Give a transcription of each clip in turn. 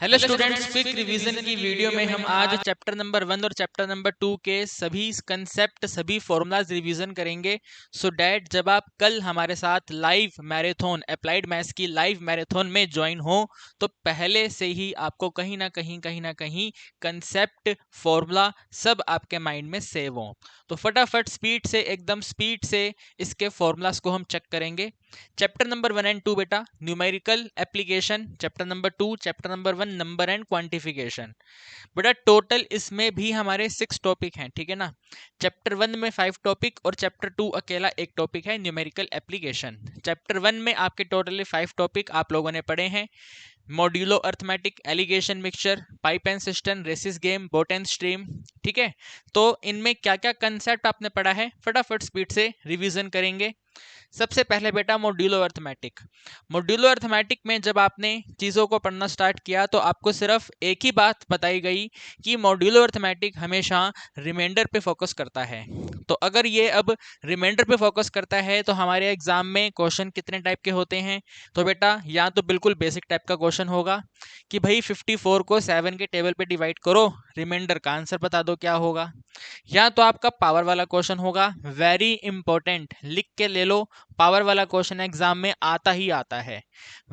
Hello students, quick revision की video में हम आज चैप्टर नंबर 1 और चैप्टर नंबर 2 के सभी कंसेप्ट, सभी फॉर्मूलाज रिवीजन करेंगे। सो डैट जब आप कल हमारे साथ लाइव मैराथन, अप्लाइड मैथ्स की लाइव मैराथन में ज्वाइन हो तो पहले से ही आपको कहीं ना कहीं कंसेप्ट, फॉर्मूला सब आपके माइंड में सेव हो। तो फटाफट स्पीड से, एकदम स्पीड से इसके फॉर्मूलाज को हम चेक करेंगे। चैप्टर नंबर 1 एंड 2 बेटा numerical application, chapter number 2 chapter number 1 number and quantification. बेटा टोटल इसमें भी हमारे 6 टॉपिक हैं, ठीक है ना। चैप्टर 1 में 5 टॉपिक और चैप्टर 2 अकेला एक टॉपिक है, न्यूमेरिकल एप्लीकेशन। चैप्टर 1 में आपके टोटली 5 टॉपिक आप लोगों ने पढ़े हैं। Modulo arithmetic, alligation mixture, pipe and cistern, races game, boat and stream, ठीक है। तो इनमें क्या क्या कंसेप्ट आपने पढ़ा है फटाफट स्पीड से रिवीजन करेंगे। सबसे पहले बेटा मॉड्यूलो अर्थमेटिक। मॉड्यूलो अर्थमेटिक में जब आपने चीज़ों को पढ़ना स्टार्ट किया तो आपको सिर्फ एक ही बात बताई गई कि मॉड्यूलो अर्थमेटिक हमेशा रिमाइंडर पे फोकस करता है। तो अगर ये अब रिमाइंडर पे फोकस करता है तो हमारे एग्जाम में क्वेश्चन कितने टाइप के होते हैं? तो बेटा या तो बिल्कुल बेसिक टाइप का क्वेश्चन होगा कि भाई 54 को 7 के टेबल पे डिवाइड करो, रिमाइंडर का आंसर बता दो क्या होगा। या तो आपका पावर वाला क्वेश्चन होगा, वेरी इंपॉर्टेंट, लिख के ले लो। पावर वाला क्वेश्चन एग्जाम में आता ही आता है।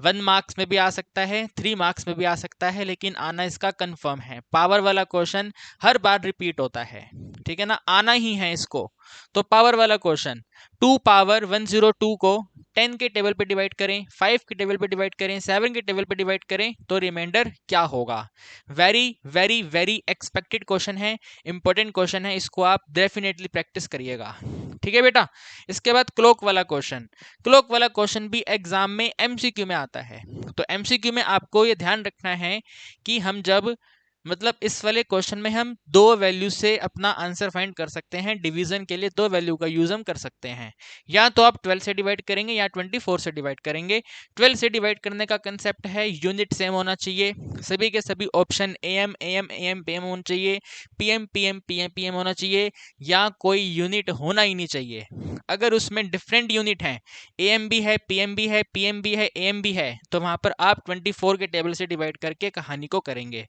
1 मार्क्स में भी आ सकता है, 3 मार्क्स में भी आ सकता है, लेकिन आना इसका कंफर्म है। पावर वाला क्वेश्चन हर बार रिपीट होता है, ठीक है ना, आना ही है इसको। तो पावर वाला क्वेश्चन 2 पावर 102 को 10 के टेबल पे डिवाइड करें, 5 के टेबल पे डिवाइड करें, 7 के टेबल पे डिवाइड करें तो रिमाइंडर क्या होगा। Very very very expected question है, इंपॉर्टेंट क्वेश्चन है, इसको आप डेफिनेटली प्रैक्टिस करिएगा, ठीक है बेटा। इसके बाद क्लॉक वाला क्वेश्चन। क्लॉक वाला क्वेश्चन भी एग्जाम में एमसीक्यू में आता है। तो एमसीक्यू में आपको ये ध्यान रखना है कि हम जब मतलब इस वाले क्वेश्चन में हम दो वैल्यू से अपना आंसर फाइंड कर सकते हैं। डिवीजन के लिए दो वैल्यू का यूज हम कर सकते हैं। या तो आप 12 से डिवाइड करेंगे या 24 से डिवाइड करेंगे। 12 से डिवाइड करने का कंसेप्ट है यूनिट सेम होना चाहिए। सभी के सभी option am am am PM होना चाहिए, पीएम पीएम पीएम पीएम होना चाहिए, या कोई यूनिट होना ही नहीं चाहिए। अगर उसमें डिफरेंट यूनिट है, एएम भी है, पीएम भी है, पीएम भी है, एएम भी है, तो वहां पर आप 24 के टेबल से डिवाइड करके कहानी को करेंगे।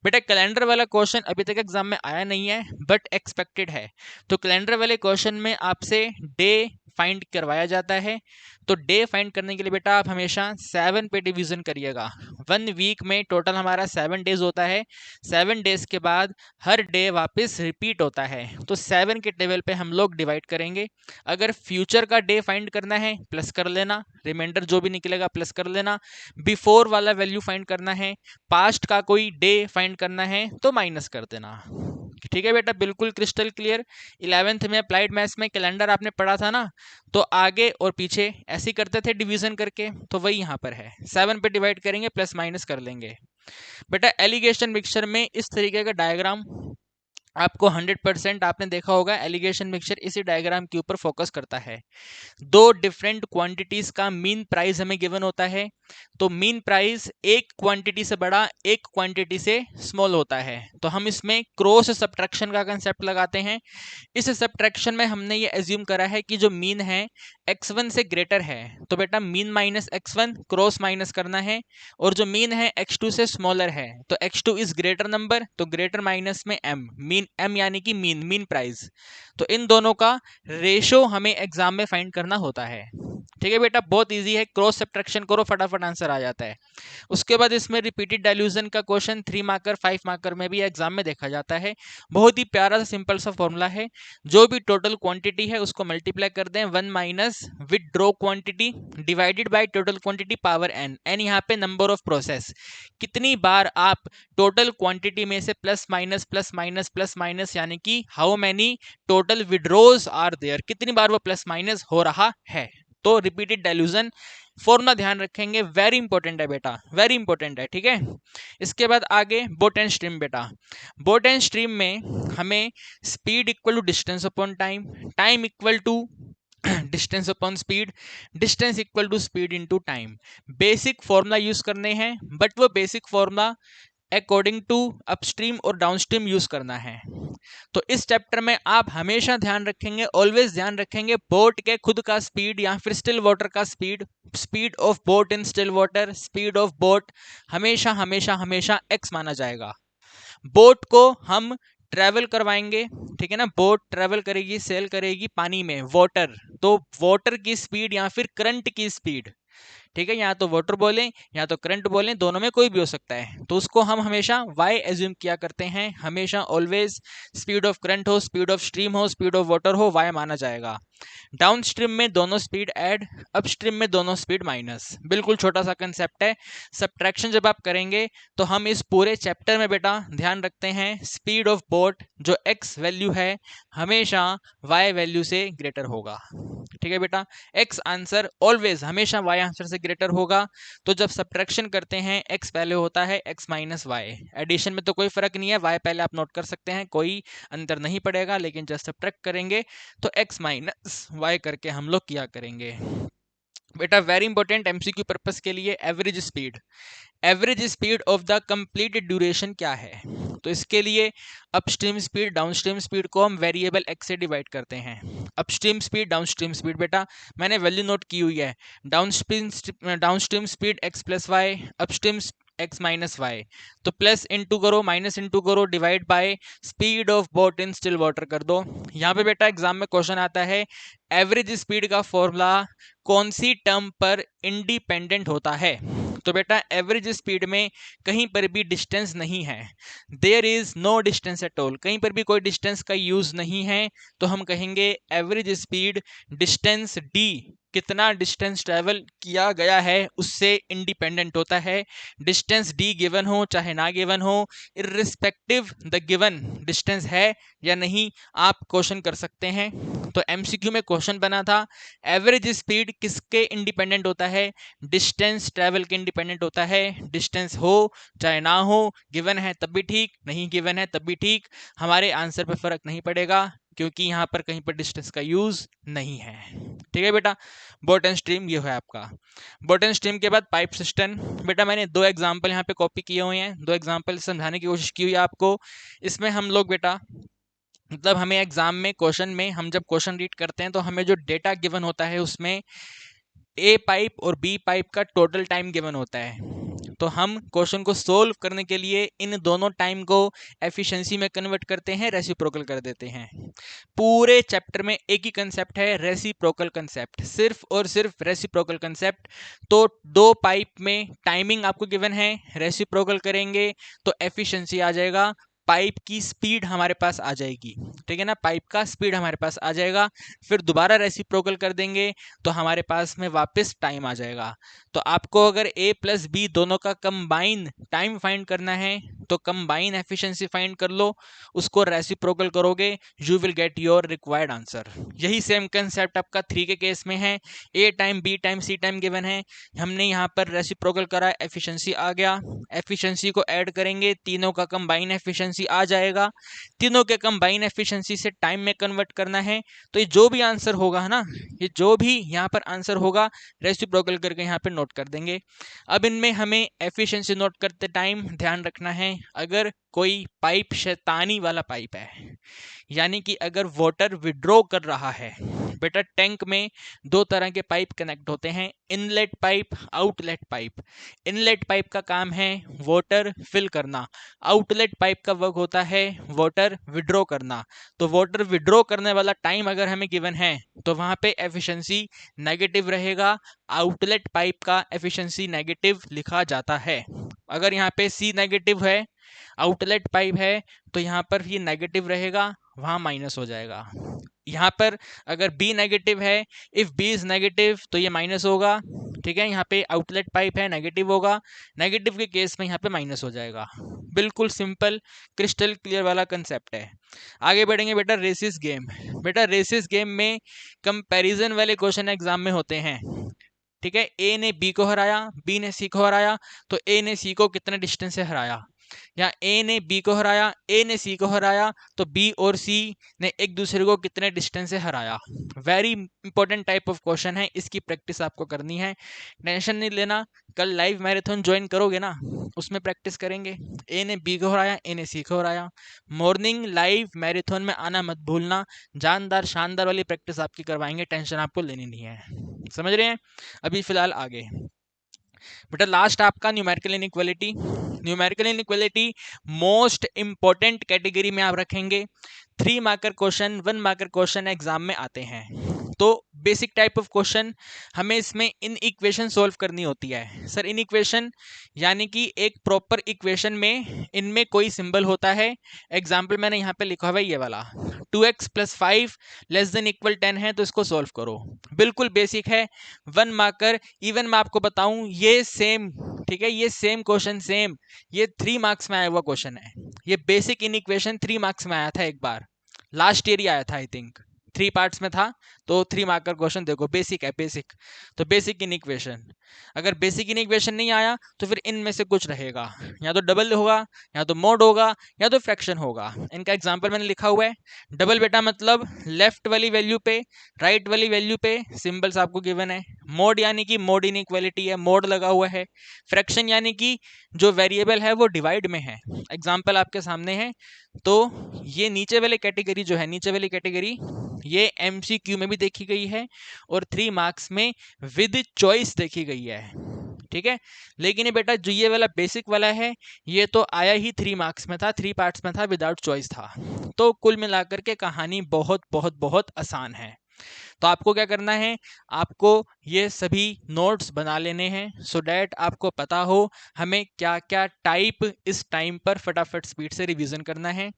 बेटा कैलेंडर वाला क्वेश्चन अभी तक एग्जाम में आया नहीं है बट एक्सपेक्टेड है। तो कैलेंडर वाले क्वेश्चन में आपसे डे फाइंड करवाया जाता है। तो डे फाइंड करने के लिए बेटा आप हमेशा 7 पे डिवीजन करिएगा। 1 वीक में टोटल हमारा 7 डेज होता है। 7 डेज के बाद हर डे वापस रिपीट होता है, तो 7 के टेबल पे हम लोग डिवाइड करेंगे। अगर फ्यूचर का डे फाइंड करना है प्लस कर लेना, रिमाइंडर जो भी निकलेगा प्लस कर लेना। बिफोर वाला वैल्यू फाइंड करना है, पास्ट का कोई डे फाइंड करना है तो माइनस कर देना, ठीक है बेटा, बिल्कुल क्रिस्टल क्लियर। 11th में अप्लाइड मैथ्स में कैलेंडर आपने पढ़ा था ना, तो आगे और पीछे ऐसे ही करते थे डिवीजन करके, तो वही यहाँ पर है, 7 पे डिवाइड करेंगे प्लस माइनस कर लेंगे। बेटा एलिगेशन मिक्सचर में इस तरीके का डायग्राम आपको 100% आपने देखा होगा। एलिगेशन मिक्सचर इसी डायग्राम के ऊपर फोकस करता है। दो डिफरेंट क्वांटिटीज का मीन प्राइस हमें गिवन होता है। तो मीन प्राइस एक क्वांटिटी से बड़ा, एक क्वांटिटी से स्मॉल होता है। तो हम इसमें क्रॉस सब्ट्रैक्शन का कंसेप्ट लगाते हैं। इस सब्ट्रैक्शन में हमने ये एज्यूम करा है कि जो मीन है x1 से ग्रेटर है, तो बेटा mean minus x1 cross minus करना है। और जो मीन है x2 से स्मॉलर है, तो x2 इज ग्रेटर नंबर, तो ग्रेटर माइनस में m, मीन m यानी कि मीन, मीन प्राइस। तो इन दोनों का रेशो हमें एग्जाम में फाइंड करना होता है, ठीक है बेटा, बहुत इजी है, क्रॉस सब्ट्रैक्शन करो फटाफट आंसर आ जाता है। उसके बाद इसमें रिपीटेड डाइल्यूजन का क्वेश्चन 3 मार्कर 5 मार्कर में भी एग्जाम में देखा जाता है। बहुत ही प्यारा सा सिंपल सा फॉर्मूला है, जो भी टोटल क्वांटिटी है उसको मल्टीप्लाई कर दें 1 minus withdraw quantity divided by total quantity power n। n यहाँ पे नंबर ऑफ प्रोसेस, कितनी बार आप टोटल क्वांटिटी में से plus minus plus minus plus minus, यानी कि how many total withdraws are there, कितनी बार वो प्लस माइनस हो रहा है। तो रिपीटेड डाइल्यूजन फॉर्मूला ध्यान रखेंगे, वेरी इंपॉर्टेंट है बेटा, वेरी इंपॉर्टेंट है, ठीक है। इसके बाद आगे बोट एंड स्ट्रीम। बेटा बोट एंड स्ट्रीम में हमें speed equal to distance upon time, time equal to distance upon speed, distance equal to speed into time, basic formula use करने हैं। बट वो basic formula according to upstream और downstream use करना है। तो इस चैप्टर में आप हमेशा ध्यान रखेंगे, ऑलवेज ध्यान रखेंगे, बोट के खुद का स्पीड या फिर स्टिल वाटर का speed, speed of boat in still water, speed of boat हमेशा हमेशा हमेशा x माना जाएगा। बोट को हम ट्रेवल करवाएंगे, ठीक है ना, बोट ट्रेवल करेगी, सेल करेगी पानी में, वाटर, तो वाटर की स्पीड या फिर करंट की स्पीड, ठीक है, या तो वाटर बोलें या तो करंट बोलें, दोनों में कोई भी हो सकता है, तो उसको हम हमेशा y एज्यूम किया करते हैं, हमेशा ऑलवेज स्पीड ऑफ करंट हो, स्पीड ऑफ स्ट्रीम हो, स्पीड ऑफ वाटर हो, y माना जाएगा। डाउन स्ट्रीम में दोनों स्पीड ऐड, अप स्ट्रीम में दोनों स्पीड माइनस, बिल्कुल छोटा सा कंसेप्ट है। सब्ट्रैक्शन जब आप करेंगे तो हम इस पूरे चैप्टर में बेटा ध्यान रखते हैं स्पीड ऑफ बोट जो x वैल्यू है हमेशा y वैल्यू से ग्रेटर होगा, ठीक है बेटा, x आंसर ऑलवेज हमेशा y आंसर से ग्रेटर होगा। तो जब सब्ट्रैक्शन करते हैं x पहले होता है x माइनस वाई, एडिशन में तो कोई फर्क नहीं है, y पहले आप नोट कर सकते हैं, कोई अंतर नहीं पड़ेगा, लेकिन जब सब्ट्रैक्ट करेंगे तो x माइनस वाई करके हम लोग किया करेंगे। बेटा वेरी इंपॉर्टेंट एमसीक्यू पर्पस के लिए, average speed, average speed of the complete duration क्या है, तो इसके लिए अपस्ट्रीम स्पीड डाउनस्ट्रीम स्पीड को हम वेरिएबल x से डिवाइड करते हैं। अपस्ट्रीम स्पीड डाउनस्ट्रीम स्पीड बेटा मैंने वैल्यू नोट की हुई है, downstream speed x plus y, upstream x minus y, तो प्लस इंटू करो माइनस इंटू करो divide by speed of boat in still water कर दो। यहाँ पे बेटा एग्जाम में क्वेश्चन आता है एवरेज स्पीड का फॉर्मूला कौन सी टर्म पर इंडिपेंडेंट होता है, तो बेटा एवरेज स्पीड में कहीं पर भी डिस्टेंस नहीं है, there is no distance at all, कहीं पर भी कोई डिस्टेंस का यूज नहीं है, तो हम कहेंगे एवरेज स्पीड डिस्टेंस d, कितना डिस्टेंस ट्रेवल किया गया है उससे इंडिपेंडेंट होता है। डिस्टेंस d गिवन हो चाहे ना गिवन हो, इर्रिस्पेक्टिव द गिवन डिस्टेंस है या नहीं, आप क्वेश्चन कर सकते हैं। तो एमसीक्यू में क्वेश्चन बना था एवरेज स्पीड किसके इंडिपेंडेंट होता है, डिस्टेंस ट्रेवल के इंडिपेंडेंट होता है, डिस्टेंस हो चाहे ना हो, गिवन है तब भी ठीक, नहीं गिवन है तब भी ठीक, हमारे आंसर पे फर्क नहीं पड़ेगा क्योंकि यहाँ पर कहीं पर डिस्टेंस का यूज नहीं है, ठीक है बेटा। बोट एंड स्ट्रीम ये है आपका। बोट एंड स्ट्रीम के बाद पाइप सिस्टम, बेटा मैंने दो एग्जाम्पल यहाँ पे कॉपी किए हुए हैं, दो एग्जाम्पल समझाने की कोशिश की हुई है आपको। इसमें हम लोग बेटा मतलब हमें एग्जाम में क्वेश्चन में हम जब क्वेश्चन रीड करते हैं तो हमें जो डेटा गिवन होता है उसमें ए पाइप और बी पाइप का टोटल टाइम गिवन होता है, तो हम क्वेश्चन को सोल्व करने के लिए इन दोनों टाइम को एफिशिएंसी में कन्वर्ट करते हैं, रेसिप्रोकल कर देते हैं। पूरे चैप्टर में एक ही कंसेप्ट है, रेसिप्रोकल कंसेप्ट, सिर्फ और सिर्फ रेसिप्रोकल कंसेप्ट। तो दो पाइप में टाइमिंग आपको गिवन है, रेसिप्रोकल करेंगे तो एफिशिएंसी आ जाएगा, पाइप की स्पीड हमारे पास आ जाएगी, ठीक है ना, पाइप का स्पीड हमारे पास आ जाएगा, फिर दोबारा रेसिप्रोकल कर देंगे तो हमारे पास में वापस टाइम आ जाएगा। तो आपको अगर a प्लस बी दोनों का कंबाइन टाइम फाइंड करना है तो कंबाइन एफिशिएंसी फाइंड कर लो, उसको रेसिप्रोकल करोगे, you will get your required answer. यही सेम कंसेप्ट आपका 3 के केस में है, a time b time c time given है, हमने यहाँ पर रेसिप्रोकल करा, एफिशिएंसी आ गया, एफिशिएंसी को ऐड करेंगे, तीनों का कंबाइन एफिशिएंसी आ जाएगा, तीनों के कंबाइन एफिशिएंसी से टाइम में कन्वर्ट करना है, तो ये जो भी आंसर होगा ना, ये जो भी यहाँ पर आंसर होगा रेसिप्रोकल करके यहाँ पे नोट कर देंगे। अब इनमें हमें एफिशिएंसी नोट करते टाइम ध्यान रखना है, अगर कोई पाइप शैतानी वाला पाइप है, यानी कि अगर वाटर विड्रॉ कर रहा है, बेटा टैंक में दो तरह के पाइप कनेक्ट होते हैं, inlet pipe, outlet pipe. Inlet pipe का काम है वाटर फिल करना, आउटलेट पाइप का वर्क होता है वाटर विड्रॉ करना। तो वाटर विड्रॉ करने वाला टाइम अगर हमें गिवन है तो वहां पे एफिशिएंसी नेगेटिव रहेगा, आउटलेट पाइप का एफिशिएंसी नेगेटिव लिखा जाता है। अगर यहाँ पे सी नेगेटिव है, आउटलेट पाइप है, तो यहाँ पर ये नेगेटिव रहेगा, वहां माइनस हो जाएगा। यहाँ पर अगर बी नेगेटिव है, इफ बी इज नेगेटिव तो ये माइनस होगा, ठीक है, यहाँ पे आउटलेट पाइप है नेगेटिव होगा, नेगेटिव के केस में यहाँ पे माइनस हो जाएगा। बिल्कुल सिंपल क्रिस्टल क्लियर वाला कंसेप्ट है। आगे बढ़ेंगे बेटा रेसिस गेम। बेटा रेसिस गेम में कंपैरिजन वाले क्वेश्चन एग्जाम में होते हैं, ठीक है, ए ने बी को हराया, बी ने सी को हराया, तो ए ने सी को कितने डिस्टेंस से हराया, या ए ने बी को हराया, ए ने सी को हराया, तो बी और सी ने एक दूसरे को कितने डिस्टेंस से हराया। Very important type of question है, इसकी प्रैक्टिस आपको करनी है, टेंशन नहीं लेना। कल लाइव मैराथन ज्वाइन करोगे ना, उसमें प्रैक्टिस करेंगे। ए ने बी को हराया, ए ने सी को हराया। मॉर्निंग लाइव मैराथन में आना मत भूलना, जानदार शानदार वाली प्रैक्टिस आपकी करवाएंगे, टेंशन आपको लेनी नहीं है। समझ रहे हैं? अभी फिलहाल आगे बेटा लास्ट आपका numerical inequality. Numerical inequality most important category में आप रखेंगे। 3 marker question, 1 marker question exam में आते हैं। तो बेसिक टाइप ऑफ क्वेश्चन हमें इसमें इन इक्वेशन सोल्व करनी होती है। सर इन इक्वेशन यानी कि एक प्रॉपर इक्वेशन में इनमें कोई सिंबल होता है। एग्जाम्पल मैंने यहाँ पे लिखा हुआ है ये वाला, 2x + 5 < 10 है, तो इसको सोल्व करो। बिल्कुल बेसिक है, 1 मार्कर। इवन मैं आपको बताऊं ये सेम, ठीक है, ये सेम क्वेश्चन सेम ये 3 मार्क्स में आया हुआ क्वेश्चन है। ये बेसिक इन इक्वेशन 3 मार्क्स में आया था एक बार, लास्ट ईयर ही आया था, आई थिंक 3 पार्ट्स में था। तो 3 मार्कर क्वेश्चन देखो, बेसिक है, बेसिक। तो बेसिक इन इक्वेशन, अगर बेसिक इन इक्वेशन नहीं आया तो फिर इनमें से कुछ रहेगा, या तो डबल होगा, या तो मोड होगा, या तो फ्रैक्शन होगा। इनका एग्जांपल मैंने लिखा हुआ है। डबल बेटा मतलब लेफ्ट वाली वैल्यू पे राइट वाली वैल्यू पे सिंबल्स आपको गिवन है। मोड यानी कि मोड इन इक्वालिटी है, मोड लगा हुआ है। फ्रैक्शन यानी कि जो वेरिएबल है वो डिवाइड में है। एग्जाम्पल आपके सामने है। तो ये नीचे वाली कैटेगरी जो है, नीचे वाली कैटेगरी ये MCQ में भी देखी गई है और 3 मार्क्स में विद चॉइस देखी गई है, ठीक है। लेकिन ये बेटा जो ये वाला बेसिक वाला है ये तो आया ही 3 मार्क्स में था, 3 पार्ट्स में था, विदाउट चॉइस था। तो कुल मिलाकर के कहानी बहुत बहुत बहुत आसान है। तो आपको क्या करना है, आपको ये सभी नोट्स बना लेने हैं सो डैट आपको पता हो हमें क्या क्या टाइप इस टाइम पर फटाफट स्पीड से रिवीजन करना है।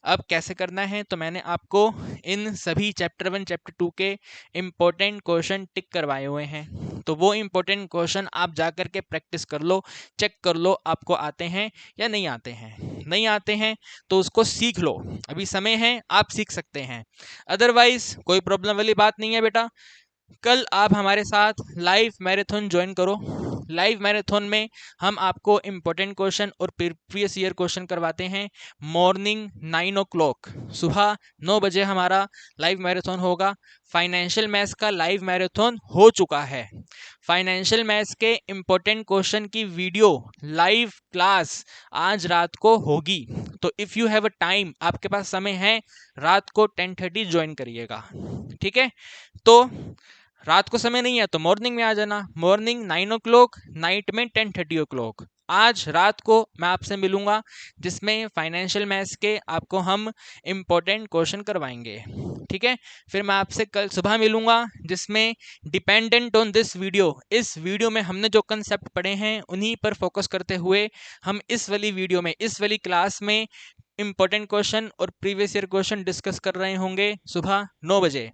अब कैसे करना है, तो मैंने आपको इन सभी चैप्टर 1 चैप्टर 2 के इम्पोर्टेंट क्वेश्चन टिक करवाए हुए हैं। तो वो इम्पोर्टेंट क्वेश्चन आप जा करके प्रैक्टिस कर लो, चेक कर लो आपको आते हैं या नहीं आते हैं। नहीं आते हैं तो उसको सीख लो, अभी समय है, आप सीख सकते हैं। अदरवाइज कोई प्रॉब्लम वाली बात नहीं है बेटा। कल आप हमारे साथ लाइव मैराथन ज्वाइन करो। लाइव मैराथन में हम आपको इम्पोर्टेंट क्वेश्चन और प्रीवियस ईयर क्वेश्चन करवाते हैं। मॉर्निंग 9 o'clock, सुबह 9 बजे हमारा लाइव मैराथन होगा। फाइनेंशियल मैथ्स का लाइव मैराथन हो चुका है। फाइनेंशियल मैथ्स के इम्पोर्टेंट क्वेश्चन की वीडियो लाइव क्लास आज रात को होगी। तो if you have a time, आपके पास समय है, रात को 10:30 ज्वाइन करिएगा, ठीक है। तो रात को समय नहीं है तो मॉर्निंग में आ जाना। मॉर्निंग 9 o'clock, नाइट में 10:30 o'clock। आज रात को मैं आपसे मिलूंगा जिसमें फाइनेंशियल मैथ्स के आपको हम इम्पोर्टेंट क्वेश्चन करवाएंगे, ठीक है। फिर मैं आपसे कल सुबह मिलूंगा जिसमें डिपेंडेंट ऑन दिस वीडियो, इस वीडियो में हमने जो कंसेप्ट पढ़े हैं उन्हीं पर फोकस करते हुए हम इस वाली वीडियो में, इस वाली क्लास में इंपॉर्टेंट क्वेश्चन और प्रीवियस ईयर क्वेश्चन डिस्कस कर रहे होंगे सुबह 9 बजे।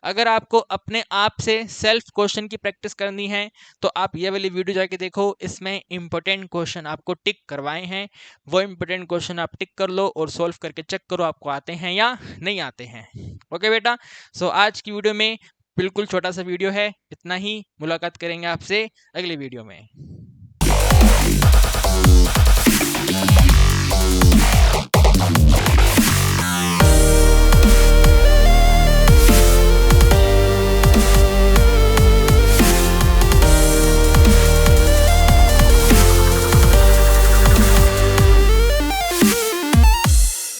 अगर आपको अपने आप से सेल्फ क्वेश्चन की प्रैक्टिस करनी है तो आप ये वाली वीडियो जाके देखो, इसमें इंपॉर्टेंट क्वेश्चन आपको टिक करवाए हैं। वो इंपॉर्टेंट क्वेश्चन आप टिक कर लो और सॉल्व करके चेक करो आपको आते हैं या नहीं आते हैं। ओके बेटा, सो आज की वीडियो में बिल्कुल छोटा सा वीडियो है, इतना ही। मुलाकात करेंगे आपसे अगली वीडियो में।